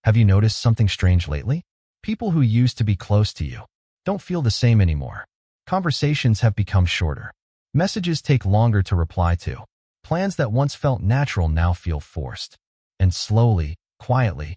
Have you noticed something strange lately? People who used to be close to you don't feel the same anymore. Conversations have become shorter. Messages take longer to reply to. Plans that once felt natural now feel forced. And slowly, quietly,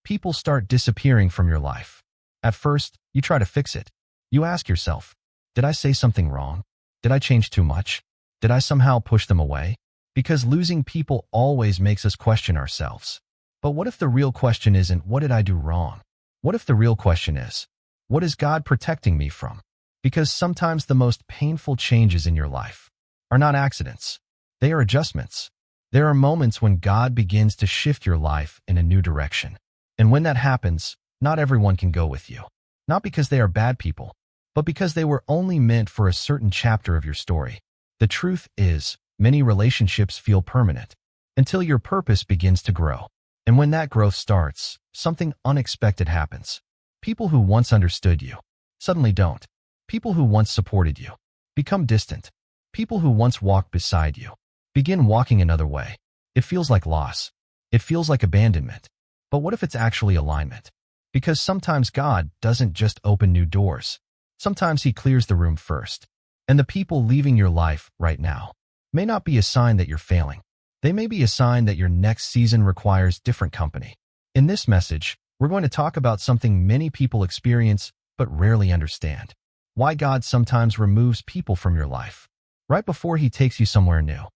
people start disappearing from your life. At first, you try to fix it. You ask yourself, did I say something wrong? Did I change too much? Did I somehow push them away? Because losing people always makes us question ourselves. But what if the real question isn't, what did I do wrong? What if the real question is, what is God protecting me from? Because sometimes the most painful changes in your life are not accidents. They are adjustments. There are moments when God begins to shift your life in a new direction. And when that happens, not everyone can go with you. Not because they are bad people, but because they were only meant for a certain chapter of your story. The truth is, many relationships feel permanent until your purpose begins to grow. And when that growth starts, something unexpected happens. People who once understood you suddenly don't. People who once supported you become distant. People who once walked beside you begin walking another way. It feels like loss. It feels like abandonment. But what if it's actually alignment? Because sometimes God doesn't just open new doors. Sometimes He clears the room first. And the people leaving your life right now may not be a sign that you're failing. They may be a sign that your next season requires different company. In this message, we're going to talk about something many people experience but rarely understand. Why God sometimes removes people from your life right before He takes you somewhere new.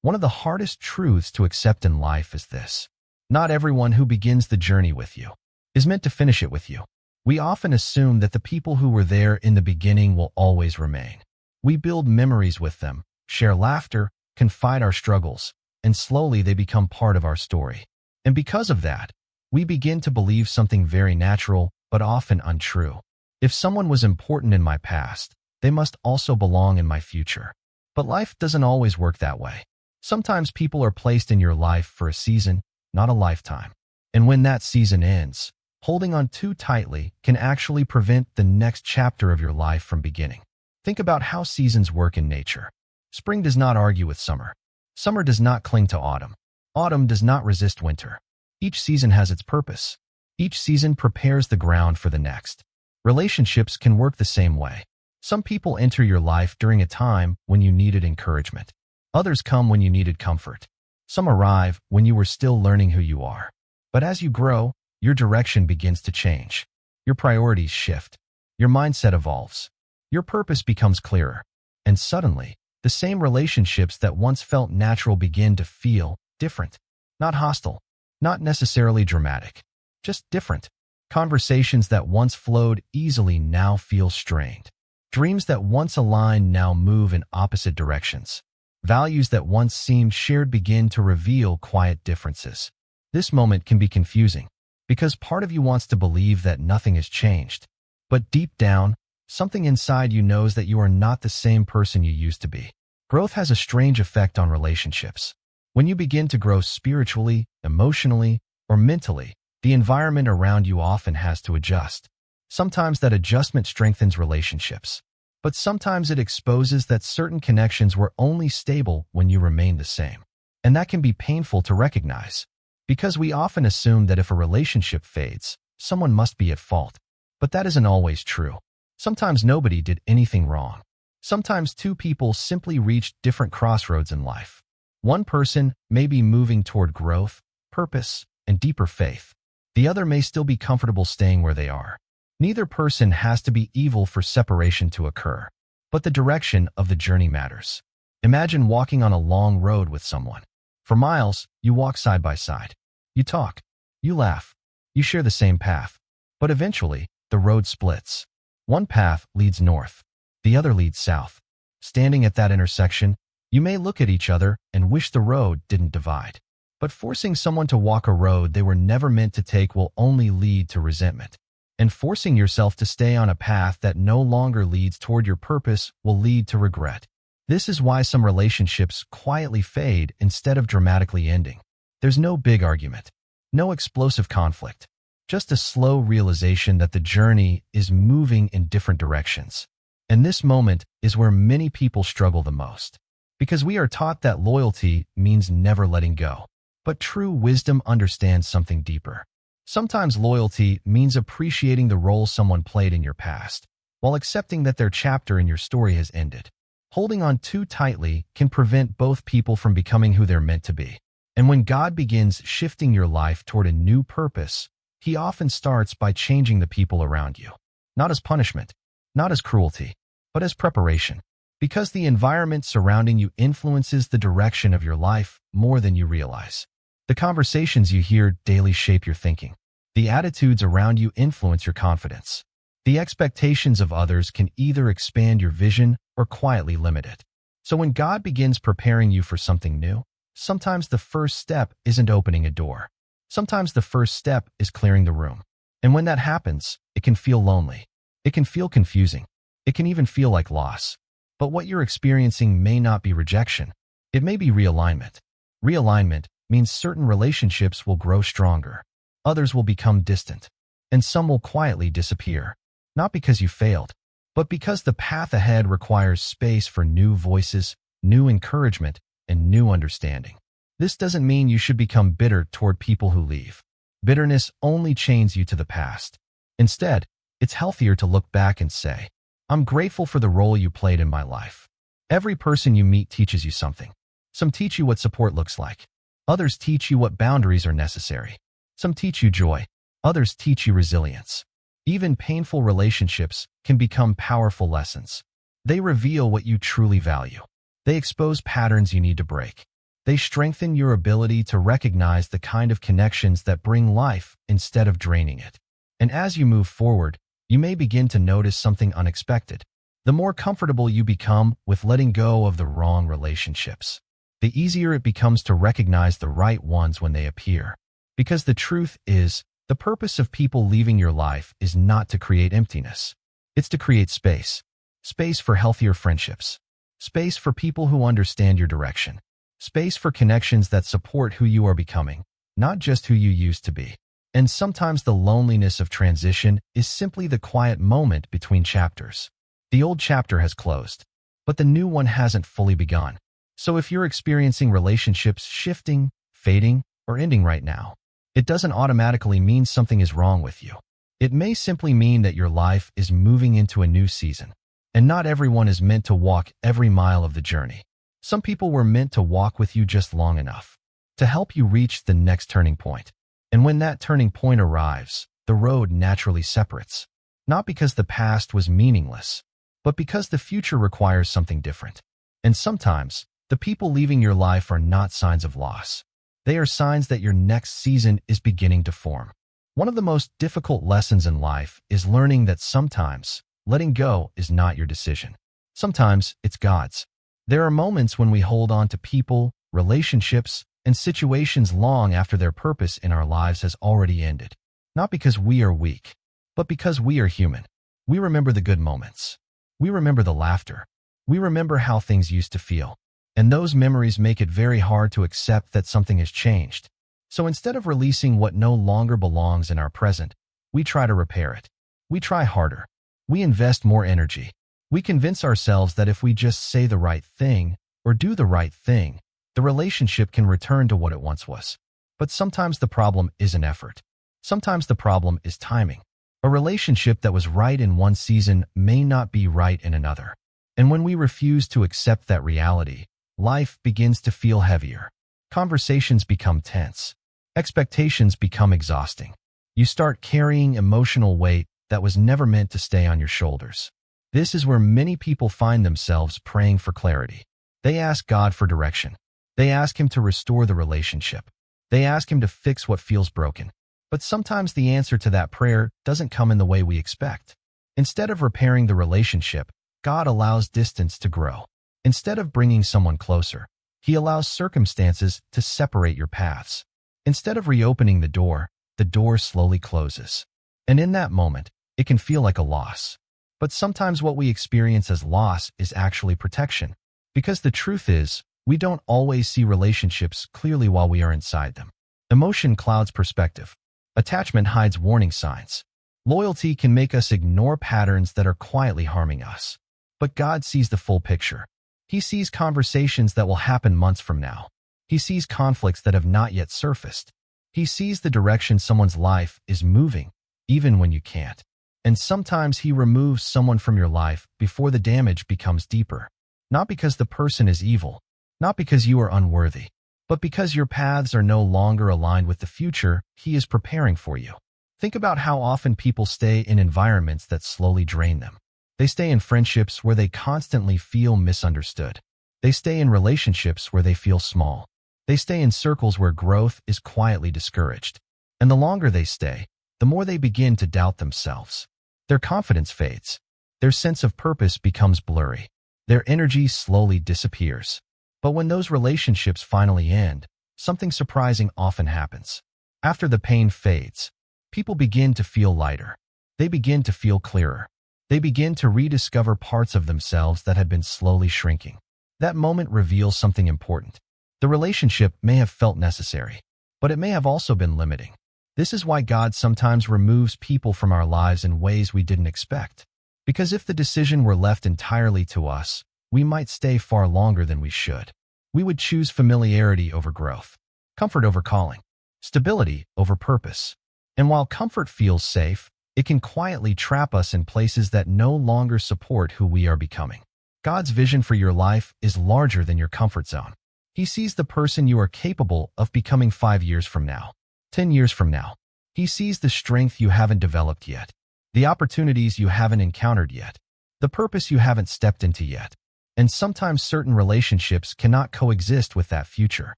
One of the hardest truths to accept in life is this: not everyone who begins the journey with you is meant to finish it with you. We often assume that the people who were there in the beginning will always remain. We build memories with them, share laughter, confide our struggles, and slowly they become part of our story. And because of that, we begin to believe something very natural, but often untrue. If someone was important in my past, they must also belong in my future. But life doesn't always work that way. Sometimes people are placed in your life for a season, not a lifetime. And when that season ends, holding on too tightly can actually prevent the next chapter of your life from beginning. Think about how seasons work in nature. Spring does not argue with summer. Summer does not cling to autumn. Autumn does not resist winter. Each season has its purpose. Each season prepares the ground for the next. Relationships can work the same way. Some people enter your life during a time when you needed encouragement. Others come when you needed comfort. Some arrive when you were still learning who you are. But as you grow, your direction begins to change. Your priorities shift. Your mindset evolves. Your purpose becomes clearer. And suddenly, the same relationships that once felt natural begin to feel different. Not hostile. Not necessarily dramatic. Just different. Conversations that once flowed easily now feel strained. Dreams that once aligned now move in opposite directions. Values that once seemed shared begin to reveal quiet differences. This moment can be confusing, because part of you wants to believe that nothing has changed. But deep down, something inside you knows that you are not the same person you used to be. Growth has a strange effect on relationships. When you begin to grow spiritually, emotionally, or mentally, the environment around you often has to adjust. Sometimes that adjustment strengthens relationships. But sometimes it exposes that certain connections were only stable when you remain the same. And that can be painful to recognize, because we often assume that if a relationship fades, someone must be at fault. But that isn't always true. Sometimes nobody did anything wrong. Sometimes two people simply reached different crossroads in life. One person may be moving toward growth, purpose, and deeper faith. The other may still be comfortable staying where they are. Neither person has to be evil for separation to occur, but the direction of the journey matters. Imagine walking on a long road with someone. For miles, you walk side by side. You talk. You laugh. You share the same path. But eventually, the road splits. One path leads north. The other leads south. Standing at that intersection, you may look at each other and wish the road didn't divide. But forcing someone to walk a road they were never meant to take will only lead to resentment. And forcing yourself to stay on a path that no longer leads toward your purpose will lead to regret. This is why some relationships quietly fade instead of dramatically ending. There's no big argument, no explosive conflict, just a slow realization that the journey is moving in different directions. And this moment is where many people struggle the most, because we are taught that loyalty means never letting go. But true wisdom understands something deeper. Sometimes loyalty means appreciating the role someone played in your past, while accepting that their chapter in your story has ended. Holding on too tightly can prevent both people from becoming who they're meant to be. And when God begins shifting your life toward a new purpose, He often starts by changing the people around you. Not as punishment, not as cruelty, but as preparation. Because the environment surrounding you influences the direction of your life more than you realize. The conversations you hear daily shape your thinking. The attitudes around you influence your confidence. The expectations of others can either expand your vision or quietly limit it. So when God begins preparing you for something new, sometimes the first step isn't opening a door. Sometimes the first step is clearing the room. And when that happens, it can feel lonely. It can feel confusing. It can even feel like loss. But what you're experiencing may not be rejection. It may be realignment. Realignment means certain relationships will grow stronger. Others will become distant. And some will quietly disappear. Not because you failed, but because the path ahead requires space for new voices, new encouragement, and new understanding. This doesn't mean you should become bitter toward people who leave. Bitterness only chains you to the past. Instead, it's healthier to look back and say, I'm grateful for the role you played in my life. Every person you meet teaches you something. Some teach you what support looks like. Others teach you what boundaries are necessary. Some teach you joy. Others teach you resilience. Even painful relationships can become powerful lessons. They reveal what you truly value. They expose patterns you need to break. They strengthen your ability to recognize the kind of connections that bring life instead of draining it. And as you move forward, you may begin to notice something unexpected. The more comfortable you become with letting go of the wrong relationships, the easier it becomes to recognize the right ones when they appear. Because the truth is, the purpose of people leaving your life is not to create emptiness. It's to create space. Space for healthier friendships. Space for people who understand your direction. Space for connections that support who you are becoming, not just who you used to be. And sometimes the loneliness of transition is simply the quiet moment between chapters. The old chapter has closed, but the new one hasn't fully begun. So if you're experiencing relationships shifting, fading, or ending right now, it doesn't automatically mean something is wrong with you. It may simply mean that your life is moving into a new season. And not everyone is meant to walk every mile of the journey. Some people were meant to walk with you just long enough to help you reach the next turning point. And when that turning point arrives, the road naturally separates. Not because the past was meaningless, but because the future requires something different. And sometimes, the people leaving your life are not signs of loss. They are signs that your next season is beginning to form. One of the most difficult lessons in life is learning that sometimes letting go is not your decision. Sometimes it's God's. There are moments when we hold on to people, relationships, and situations long after their purpose in our lives has already ended. Not because we are weak, but because we are human. We remember the good moments. We remember the laughter. We remember how things used to feel. And those memories make it very hard to accept that something has changed. So instead of releasing what no longer belongs in our present, we try to repair it. We try harder. We invest more energy. We convince ourselves that if we just say the right thing or do the right thing, the relationship can return to what it once was. But sometimes the problem isn't effort. Sometimes the problem is timing. A relationship that was right in one season may not be right in another. And when we refuse to accept that reality, life begins to feel heavier. Conversations become tense. Expectations become exhausting. You start carrying emotional weight that was never meant to stay on your shoulders. This is where many people find themselves praying for clarity. They ask God for direction. They ask Him to restore the relationship. They ask Him to fix what feels broken. But sometimes the answer to that prayer doesn't come in the way we expect. Instead of repairing the relationship, God allows distance to grow. Instead of bringing someone closer, He allows circumstances to separate your paths. Instead of reopening the door slowly closes. And in that moment, it can feel like a loss. But sometimes what we experience as loss is actually protection. Because the truth is, we don't always see relationships clearly while we are inside them. Emotion clouds perspective. Attachment hides warning signs. Loyalty can make us ignore patterns that are quietly harming us. But God sees the full picture. He sees conversations that will happen months from now. He sees conflicts that have not yet surfaced. He sees the direction someone's life is moving, even when you can't. And sometimes he removes someone from your life before the damage becomes deeper. Not because the person is evil, not because you are unworthy, but because your paths are no longer aligned with the future he is preparing for you. Think about how often people stay in environments that slowly drain them. They stay in friendships where they constantly feel misunderstood. They stay in relationships where they feel small. They stay in circles where growth is quietly discouraged. And the longer they stay, the more they begin to doubt themselves. Their confidence fades. Their sense of purpose becomes blurry. Their energy slowly disappears. But when those relationships finally end, something surprising often happens. After the pain fades, people begin to feel lighter. They begin to feel clearer. They begin to rediscover parts of themselves that had been slowly shrinking. That moment reveals something important. The relationship may have felt necessary, but it may have also been limiting. This is why God sometimes removes people from our lives in ways we didn't expect. Because if the decision were left entirely to us, we might stay far longer than we should. We would choose familiarity over growth, comfort over calling, stability over purpose. And while comfort feels safe, it can quietly trap us in places that no longer support who we are becoming. God's vision for your life is larger than your comfort zone. He sees the person you are capable of becoming 5 years from now, 10 years from now. He sees the strength you haven't developed yet, the opportunities you haven't encountered yet, the purpose you haven't stepped into yet. And sometimes certain relationships cannot coexist with that future.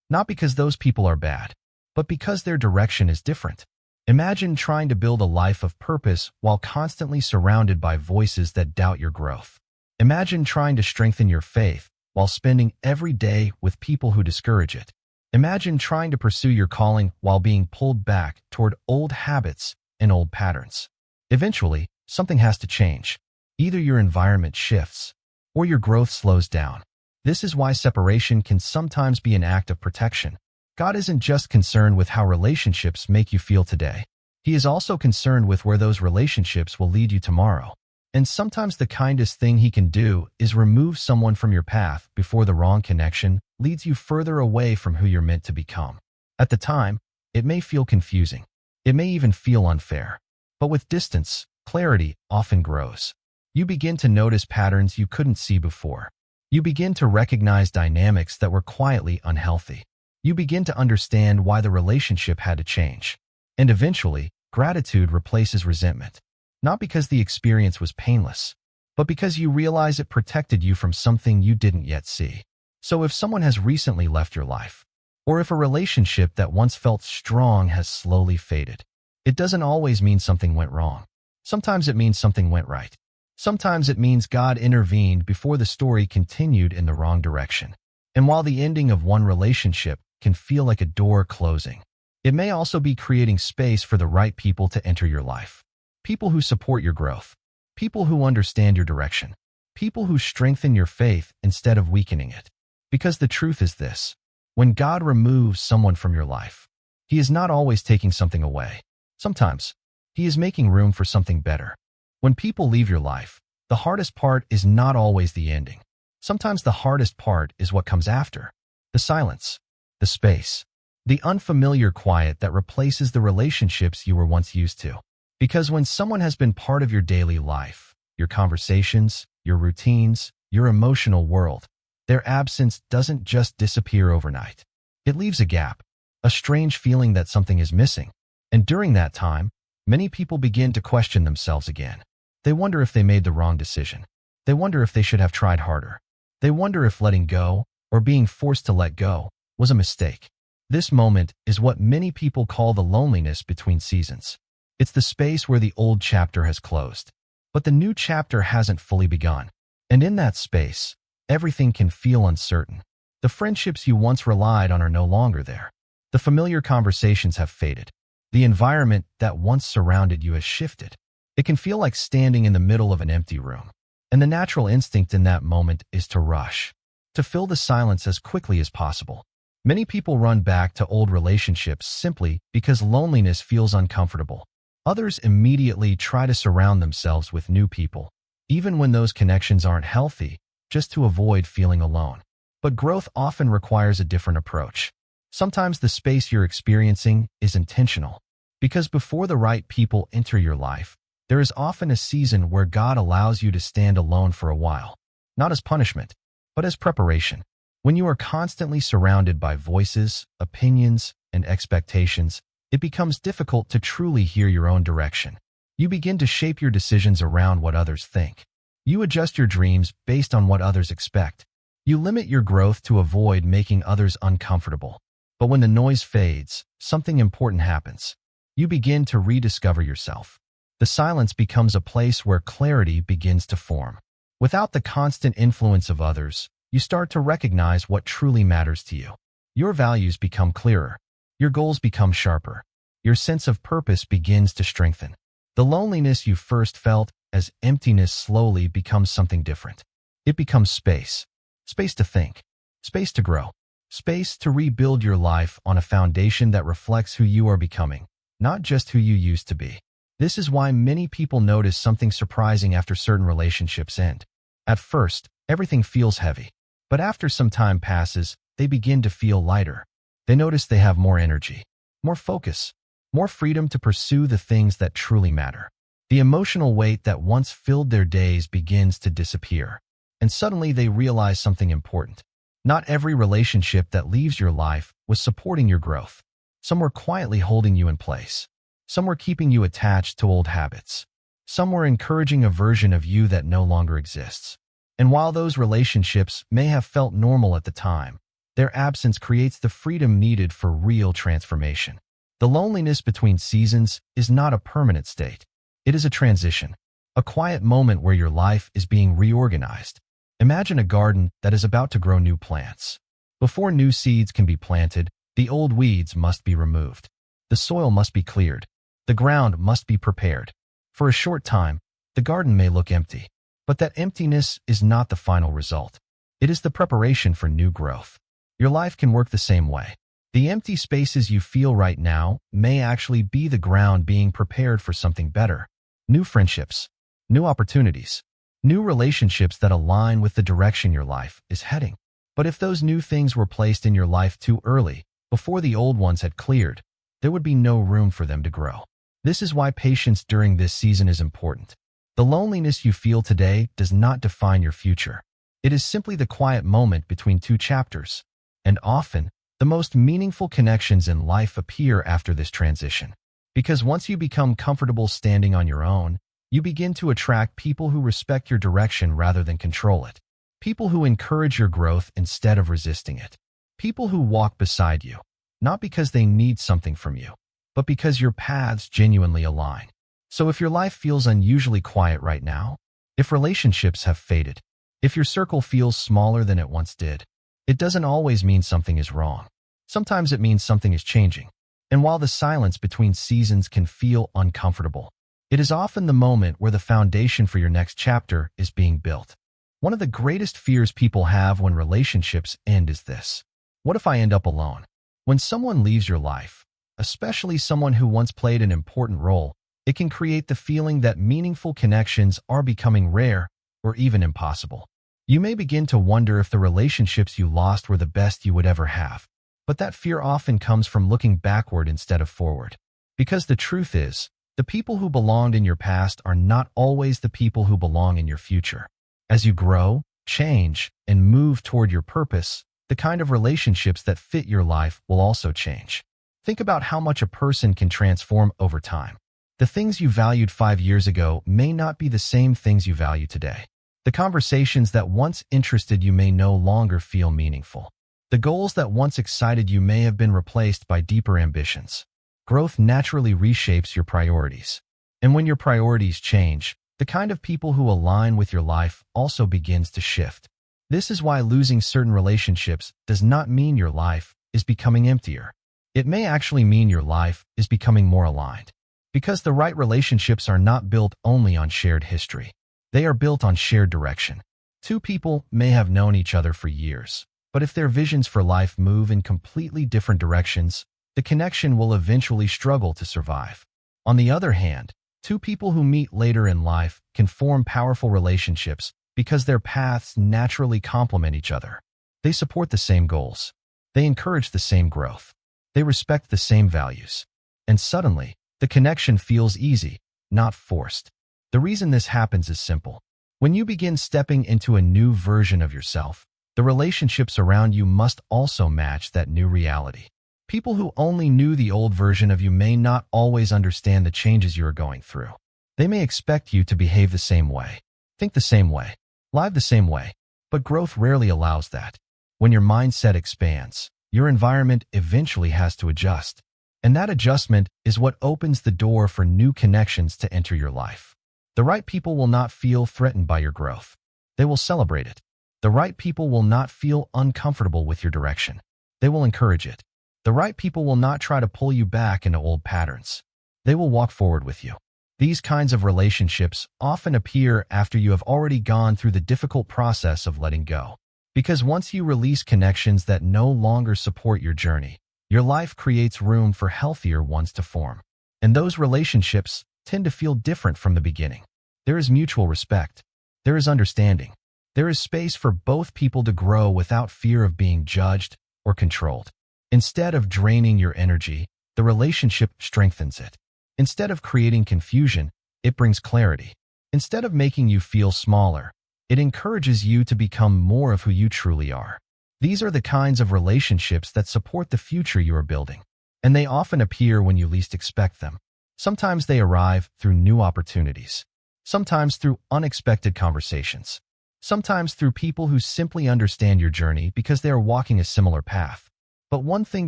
Not because those people are bad, but because their direction is different. Imagine trying to build a life of purpose while constantly surrounded by voices that doubt your growth. Imagine trying to strengthen your faith while spending every day with people who discourage it. Imagine trying to pursue your calling while being pulled back toward old habits and old patterns. Eventually, something has to change. Either your environment shifts, or your growth slows down. This is why separation can sometimes be an act of protection. God isn't just concerned with how relationships make you feel today. He is also concerned with where those relationships will lead you tomorrow. And sometimes the kindest thing he can do is remove someone from your path before the wrong connection leads you further away from who you're meant to become. At the time, it may feel confusing. It may even feel unfair. But with distance, clarity often grows. You begin to notice patterns you couldn't see before. You begin to recognize dynamics that were quietly unhealthy. You begin to understand why the relationship had to change. And eventually, gratitude replaces resentment. Not because the experience was painless, but because you realize it protected you from something you didn't yet see. So if someone has recently left your life, or if a relationship that once felt strong has slowly faded, it doesn't always mean something went wrong. Sometimes it means something went right. Sometimes it means God intervened before the story continued in the wrong direction. And while the ending of one relationship can feel like a door closing, it may also be creating space for the right people to enter your life. People who support your growth. People who understand your direction. People who strengthen your faith instead of weakening it. Because the truth is this: when God removes someone from your life, He is not always taking something away. Sometimes, He is making room for something better. When people leave your life, the hardest part is not always the ending. Sometimes the hardest part is what comes after. The silence, the space, the unfamiliar quiet that replaces the relationships you were once used to. Because when someone has been part of your daily life, your conversations, your routines, your emotional world, their absence doesn't just disappear overnight. It leaves a gap, a strange feeling that something is missing. And during that time, many people begin to question themselves again. They wonder if they made the wrong decision. They wonder if they should have tried harder. They wonder if letting go, or being forced to let go, was a mistake. This moment is what many people call the loneliness between seasons. It's the space where the old chapter has closed, but the new chapter hasn't fully begun. And in that space, everything can feel uncertain. The friendships you once relied on are no longer there. The familiar conversations have faded. The environment that once surrounded you has shifted. It can feel like standing in the middle of an empty room. And the natural instinct in that moment is to rush, to fill the silence as quickly as possible. Many people run back to old relationships simply because loneliness feels uncomfortable. Others immediately try to surround themselves with new people, even when those connections aren't healthy, just to avoid feeling alone. But growth often requires a different approach. Sometimes the space you're experiencing is intentional, because before the right people enter your life, there is often a season where God allows you to stand alone for a while, not as punishment, but as preparation. When you are constantly surrounded by voices, opinions, and expectations, it becomes difficult to truly hear your own direction. You begin to shape your decisions around what others think. You adjust your dreams based on what others expect. You limit your growth to avoid making others uncomfortable. But when the noise fades, something important happens. You begin to rediscover yourself. The silence becomes a place where clarity begins to form. Without the constant influence of others, you start to recognize what truly matters to you. Your values become clearer. Your goals become sharper. Your sense of purpose begins to strengthen. The loneliness you first felt as emptiness slowly becomes something different. It becomes space. Space to think. Space to grow. Space to rebuild your life on a foundation that reflects who you are becoming, not just who you used to be. This is why many people notice something surprising after certain relationships end. At first, everything feels heavy. But after some time passes, they begin to feel lighter. They notice they have more energy, more focus, more freedom to pursue the things that truly matter. The emotional weight that once filled their days begins to disappear. And suddenly they realize something important. Not every relationship that leaves your life was supporting your growth. Some were quietly holding you in place. Some were keeping you attached to old habits. Some were encouraging a version of you that no longer exists. And while those relationships may have felt normal at the time, their absence creates the freedom needed for real transformation. The loneliness between seasons is not a permanent state. It is a transition, a quiet moment where your life is being reorganized. Imagine a garden that is about to grow new plants. Before new seeds can be planted, the old weeds must be removed. The soil must be cleared. The ground must be prepared. For a short time, the garden may look empty. But that emptiness is not the final result. It is the preparation for new growth. Your life can work the same way. The empty spaces you feel right now may actually be the ground being prepared for something better. New friendships, new opportunities, new relationships that align with the direction your life is heading. But if those new things were placed in your life too early, before the old ones had cleared, there would be no room for them to grow. This is why patience during this season is important. The loneliness you feel today does not define your future. It is simply the quiet moment between two chapters. And often, the most meaningful connections in life appear after this transition. Because once you become comfortable standing on your own, you begin to attract people who respect your direction rather than control it. People who encourage your growth instead of resisting it. People who walk beside you, not because they need something from you, but because your paths genuinely align. So if your life feels unusually quiet right now, if relationships have faded, if your circle feels smaller than it once did, it doesn't always mean something is wrong. Sometimes it means something is changing. And while the silence between seasons can feel uncomfortable, it is often the moment where the foundation for your next chapter is being built. One of the greatest fears people have when relationships end is this: what if I end up alone? When someone leaves your life, especially someone who once played an important role, it can create the feeling that meaningful connections are becoming rare or even impossible. You may begin to wonder if the relationships you lost were the best you would ever have. But that fear often comes from looking backward instead of forward. Because the truth is, the people who belonged in your past are not always the people who belong in your future. As you grow, change, and move toward your purpose, the kind of relationships that fit your life will also change. Think about how much a person can transform over time. The things you valued 5 years ago may not be the same things you value today. The conversations that once interested you may no longer feel meaningful. The goals that once excited you may have been replaced by deeper ambitions. Growth naturally reshapes your priorities. And when your priorities change, the kind of people who align with your life also begins to shift. This is why losing certain relationships does not mean your life is becoming emptier. It may actually mean your life is becoming more aligned. Because the right relationships are not built only on shared history. They are built on shared direction. Two people may have known each other for years, but if their visions for life move in completely different directions, the connection will eventually struggle to survive. On the other hand, two people who meet later in life can form powerful relationships because their paths naturally complement each other. They support the same goals. They encourage the same growth. They respect the same values. And suddenly, the connection feels easy, not forced. The reason this happens is simple. When you begin stepping into a new version of yourself, the relationships around you must also match that new reality. People who only knew the old version of you may not always understand the changes you are going through. They may expect you to behave the same way, think the same way, live the same way, but growth rarely allows that. When your mindset expands, your environment eventually has to adjust. And that adjustment is what opens the door for new connections to enter your life. The right people will not feel threatened by your growth. They will celebrate it. The right people will not feel uncomfortable with your direction. They will encourage it. The right people will not try to pull you back into old patterns. They will walk forward with you. These kinds of relationships often appear after you have already gone through the difficult process of letting go. Because once you release connections that no longer support your journey, your life creates room for healthier ones to form. And those relationships tend to feel different from the beginning. There is mutual respect. There is understanding. There is space for both people to grow without fear of being judged or controlled. Instead of draining your energy, the relationship strengthens it. Instead of creating confusion, it brings clarity. Instead of making you feel smaller, it encourages you to become more of who you truly are. These are the kinds of relationships that support the future you are building, and they often appear when you least expect them. Sometimes they arrive through new opportunities, sometimes through unexpected conversations, sometimes through people who simply understand your journey because they are walking a similar path. But one thing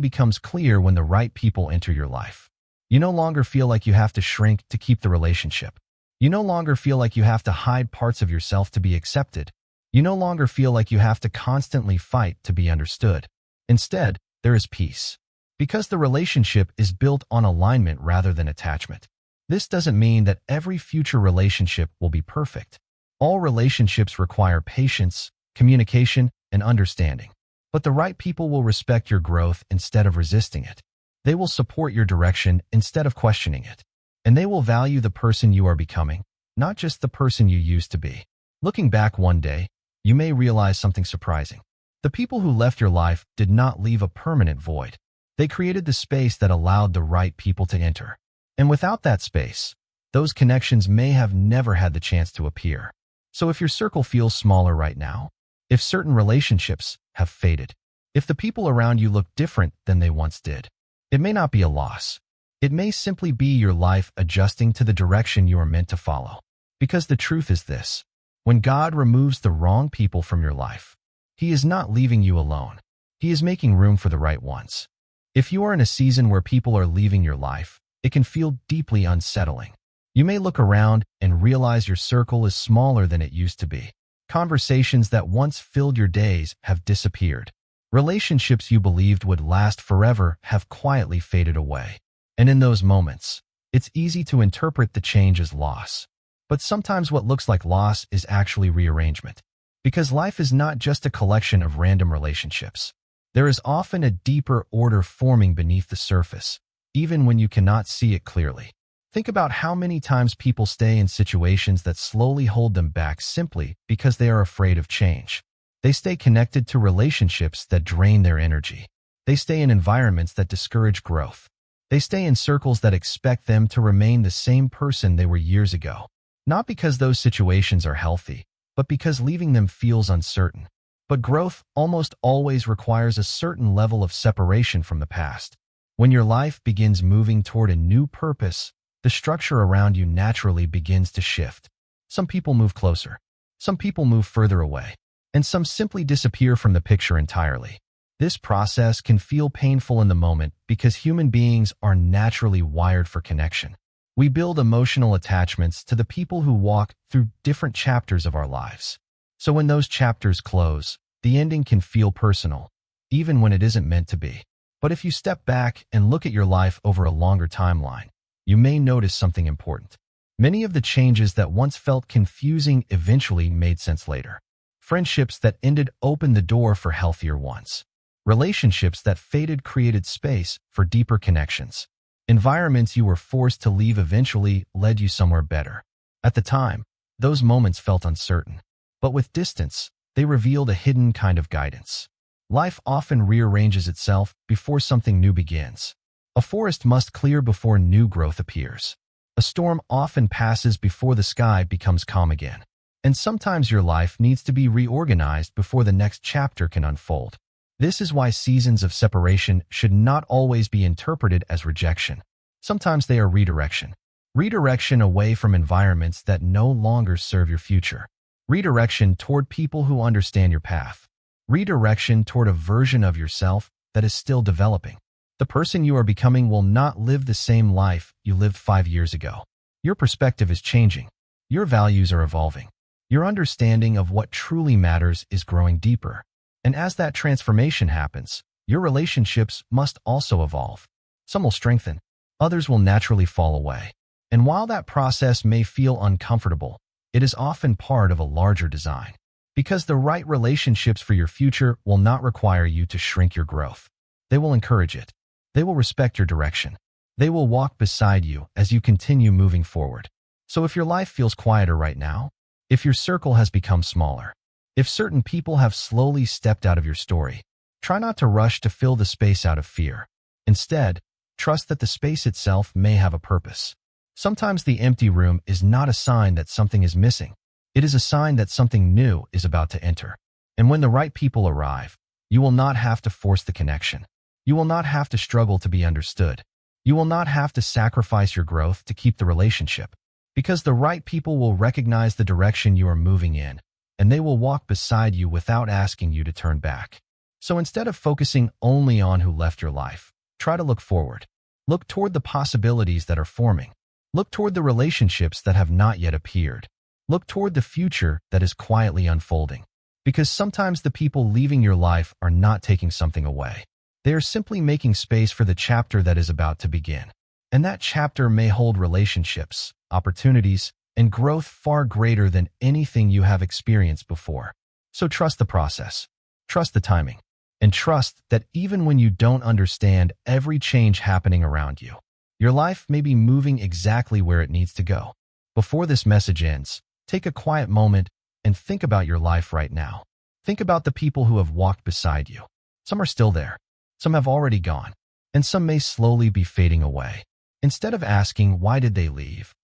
becomes clear when the right people enter your life. You no longer feel like you have to shrink to keep the relationship. You no longer feel like you have to hide parts of yourself to be accepted. You no longer feel like you have to constantly fight to be understood. Instead, there is peace. Because the relationship is built on alignment rather than attachment. This doesn't mean that every future relationship will be perfect. All relationships require patience, communication, and understanding. But the right people will respect your growth instead of resisting it. They will support your direction instead of questioning it. And they will value the person you are becoming, not just the person you used to be. Looking back one day, you may realize something surprising. The people who left your life did not leave a permanent void. They created the space that allowed the right people to enter. And without that space, those connections may have never had the chance to appear. So if your circle feels smaller right now, if certain relationships have faded, if the people around you look different than they once did, it may not be a loss. It may simply be your life adjusting to the direction you are meant to follow. Because the truth is this: when God removes the wrong people from your life, He is not leaving you alone. He is making room for the right ones. If you are in a season where people are leaving your life, it can feel deeply unsettling. You may look around and realize your circle is smaller than it used to be. Conversations that once filled your days have disappeared. Relationships you believed would last forever have quietly faded away. And in those moments, it's easy to interpret the change as loss. But sometimes what looks like loss is actually rearrangement. Because life is not just a collection of random relationships. There is often a deeper order forming beneath the surface, even when you cannot see it clearly. Think about how many times people stay in situations that slowly hold them back simply because they are afraid of change. They stay connected to relationships that drain their energy. They stay in environments that discourage growth. They stay in circles that expect them to remain the same person they were years ago. Not because those situations are healthy, but because leaving them feels uncertain. But growth almost always requires a certain level of separation from the past. When your life begins moving toward a new purpose, the structure around you naturally begins to shift. Some people move closer. Some people move further away. And some simply disappear from the picture entirely. This process can feel painful in the moment because human beings are naturally wired for connection. We build emotional attachments to the people who walk through different chapters of our lives. So when those chapters close, the ending can feel personal, even when it isn't meant to be. But if you step back and look at your life over a longer timeline, you may notice something important. Many of the changes that once felt confusing eventually made sense later. Friendships that ended opened the door for healthier ones. Relationships that faded created space for deeper connections. Environments you were forced to leave eventually led you somewhere better. At the time, those moments felt uncertain. But with distance, they revealed a hidden kind of guidance. Life often rearranges itself before something new begins. A forest must clear before new growth appears. A storm often passes before the sky becomes calm again. And sometimes your life needs to be reorganized before the next chapter can unfold. This is why seasons of separation should not always be interpreted as rejection. Sometimes they are redirection. Redirection away from environments that no longer serve your future. Redirection toward people who understand your path. Redirection toward a version of yourself that is still developing. The person you are becoming will not live the same life you lived 5 years ago. Your perspective is changing. Your values are evolving. Your understanding of what truly matters is growing deeper. And as that transformation happens, your relationships must also evolve. Some will strengthen. Others will naturally fall away. And while that process may feel uncomfortable, it is often part of a larger design. Because the right relationships for your future will not require you to shrink your growth. They will encourage it. They will respect your direction. They will walk beside you as you continue moving forward. So if your life feels quieter right now, if your circle has become smaller, if certain people have slowly stepped out of your story, try not to rush to fill the space out of fear. Instead, trust that the space itself may have a purpose. Sometimes the empty room is not a sign that something is missing. It is a sign that something new is about to enter. And when the right people arrive, you will not have to force the connection. You will not have to struggle to be understood. You will not have to sacrifice your growth to keep the relationship. Because the right people will recognize the direction you are moving in, and they will walk beside you without asking you to turn back. So instead of focusing only on who left your life, try to look forward. Look toward the possibilities that are forming. Look toward the relationships that have not yet appeared. Look toward the future that is quietly unfolding. Because sometimes the people leaving your life are not taking something away. They are simply making space for the chapter that is about to begin. And that chapter may hold relationships, opportunities, and growth far greater than anything you have experienced before. So trust the process, trust the timing, and trust that even when you don't understand every change happening around you, your life may be moving exactly where it needs to go. Before this message ends, take a quiet moment and think about your life right now. Think about the people who have walked beside you. Some are still there, some have already gone, and some may slowly be fading away. Instead of asking, why did they leave?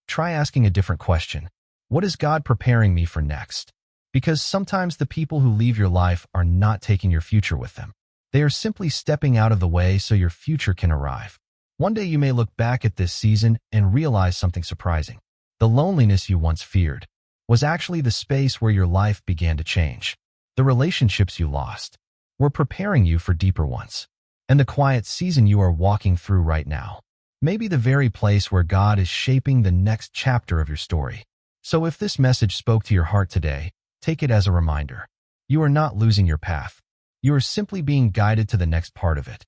Try asking a different question. What is God preparing me for next? Because sometimes the people who leave your life are not taking your future with them. They are simply stepping out of the way so your future can arrive. One day you may look back at this season and realize something surprising. The loneliness you once feared was actually the space where your life began to change. The relationships you lost were preparing you for deeper ones. And the quiet season you are walking through right now may be the very place where God is shaping the next chapter of your story. So if this message spoke to your heart today, take it as a reminder. You are not losing your path. You are simply being guided to the next part of it.